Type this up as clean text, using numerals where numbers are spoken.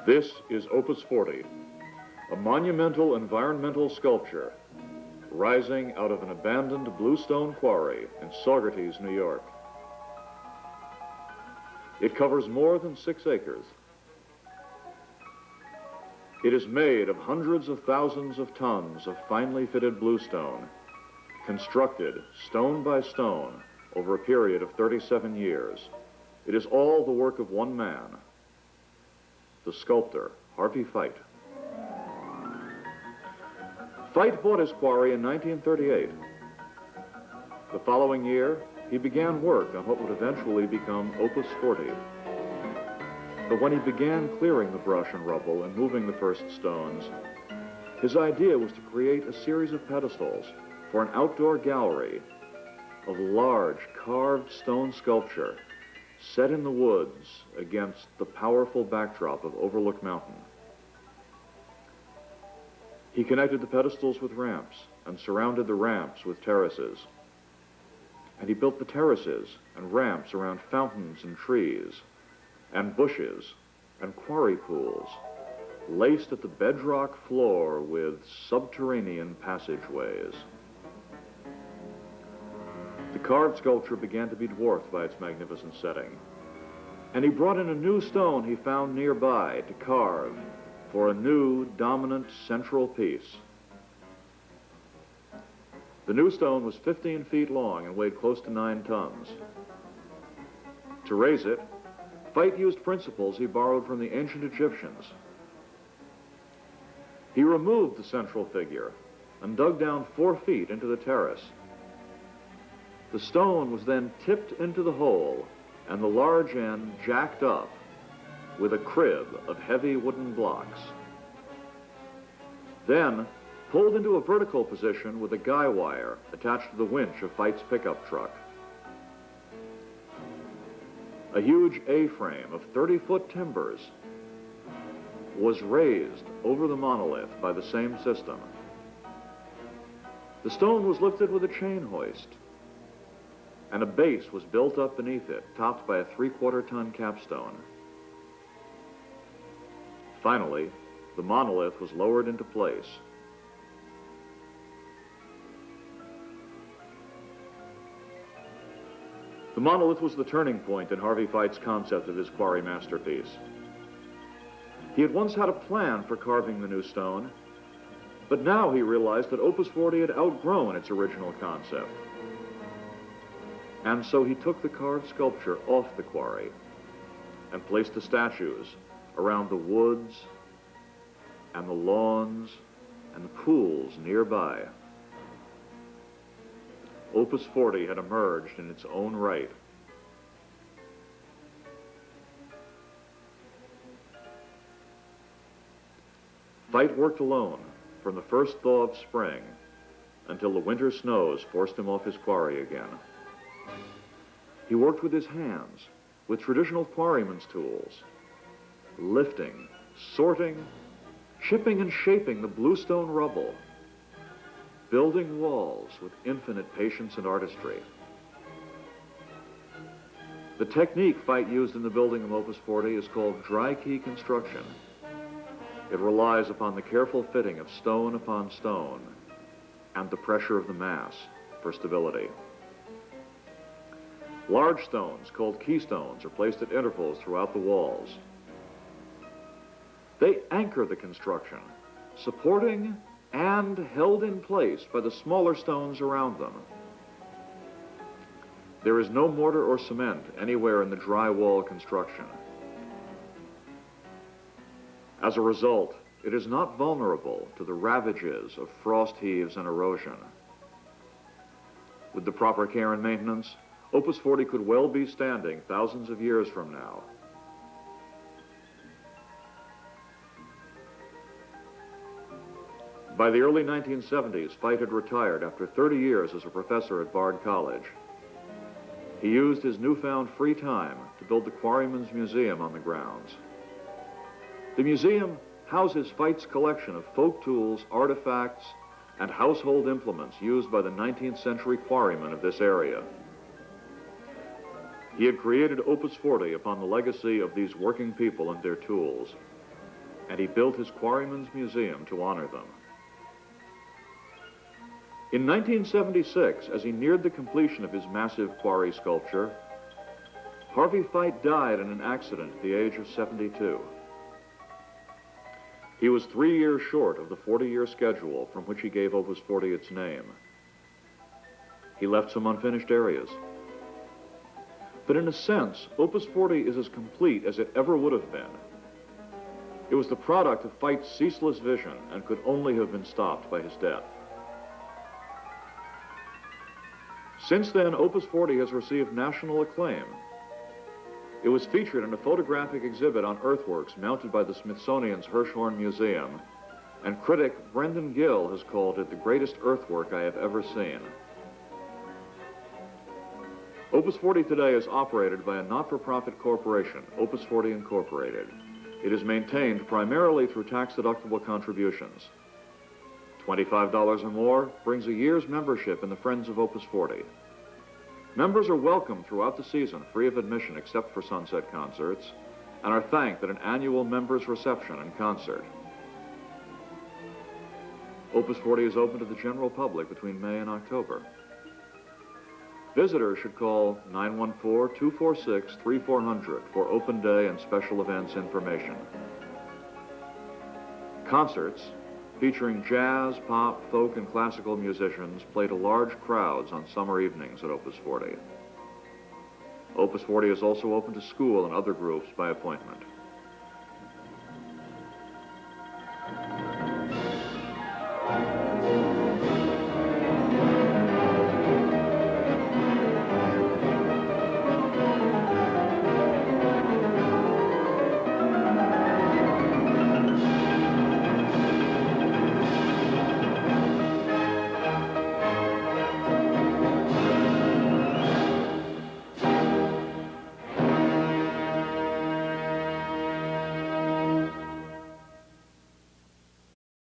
This is Opus 40, a monumental environmental sculpture rising out of an abandoned bluestone quarry in Saugerties, New York. It covers more than 6 acres. It is made of hundreds of thousands of tons of finely fitted bluestone, constructed stone by stone over a period of 37 years. It is all the work of one man, the sculptor, Harvey Fite. Fite bought his quarry in 1938. The following year, he began work on what would eventually become Opus 40. But when he began clearing the brush and rubble and moving the first stones, his idea was to create a series of pedestals for an outdoor gallery of large carved stone sculpture set in the woods against the powerful backdrop of Overlook Mountain. He connected the pedestals with ramps and surrounded the ramps with terraces. And he built the terraces and ramps around fountains and trees and bushes and quarry pools, laced at the bedrock floor with subterranean passageways. The carved sculpture began to be dwarfed by its magnificent setting, and he brought in a new stone he found nearby to carve for a new dominant central piece. The new stone was 15 feet long and weighed close to 9 tons. To raise it, Fite used principles he borrowed from the ancient Egyptians. He removed the central figure and dug down 4 feet into the terrace. The stone was then tipped into the hole and the large end jacked up with a crib of heavy wooden blocks. Then pulled into a vertical position with a guy wire attached to the winch of Fite's pickup truck. A huge A-frame of 30-foot timbers was raised over the monolith by the same system. The stone was lifted with a chain hoist, and a base was built up beneath it, topped by a 3/4-ton capstone. Finally, the monolith was lowered into place. The monolith was the turning point in Harvey Fite's concept of his quarry masterpiece. He had once had a plan for carving the new stone, but now he realized that Opus 40 had outgrown its original concept. And so he took the carved sculpture off the quarry and placed the statues around the woods and the lawns and the pools nearby. Opus 40 had emerged in its own right. Fite worked alone from the first thaw of spring until the winter snows forced him off his quarry again. He worked with his hands, with traditional quarryman's tools, lifting, sorting, chipping and shaping the bluestone rubble, building walls with infinite patience and artistry. The technique Fite used in the building of Opus 40 is called dry key construction. It relies upon the careful fitting of stone upon stone and the pressure of the mass for stability. Large stones, called keystones, are placed at intervals throughout the walls. They anchor the construction, supporting and held in place by the smaller stones around them. There is no mortar or cement anywhere in the dry wall construction. As a result, it is not vulnerable to the ravages of frost heaves and erosion. With the proper care and maintenance, Opus 40 could well be standing thousands of years from now. By the early 1970s, Fite had retired after 30 years as a professor at Bard College. He used his newfound free time to build the Quarryman's Museum on the grounds. The museum houses Fite's collection of folk tools, artifacts, and household implements used by the 19th century quarrymen of this area. He had created Opus 40 upon the legacy of these working people and their tools. and he built his Quarrymen's Museum to honor them. In 1976, as he neared the completion of his massive quarry sculpture, Harvey Fite died in an accident at the age of 72. He was 3 years short of the 40-year schedule from which he gave Opus 40 its name. He left some unfinished areas. But in a sense, Opus 40 is as complete as it ever would have been. It was the product of Fite's ceaseless vision and could only have been stopped by his death. Since then, Opus 40 has received national acclaim. It was featured in a photographic exhibit on earthworks mounted by the Smithsonian's Hirshhorn Museum, and critic Brendan Gill has called it the greatest earthwork I have ever seen. Opus 40 today is operated by a not-for-profit corporation, Opus 40 Incorporated. It is maintained primarily through tax-deductible contributions. $25 or more brings a year's membership in the Friends of Opus 40. Members are welcome throughout the season, free of admission except for sunset concerts, and are thanked at an annual members' reception and concert. Opus 40 is open to the general public between May and October. Visitors should call 914-246-3400 for open day and special events information. Concerts featuring jazz, pop, folk, and classical musicians play to large crowds on summer evenings at Opus 40. Opus 40 is also open to school and other groups by appointment.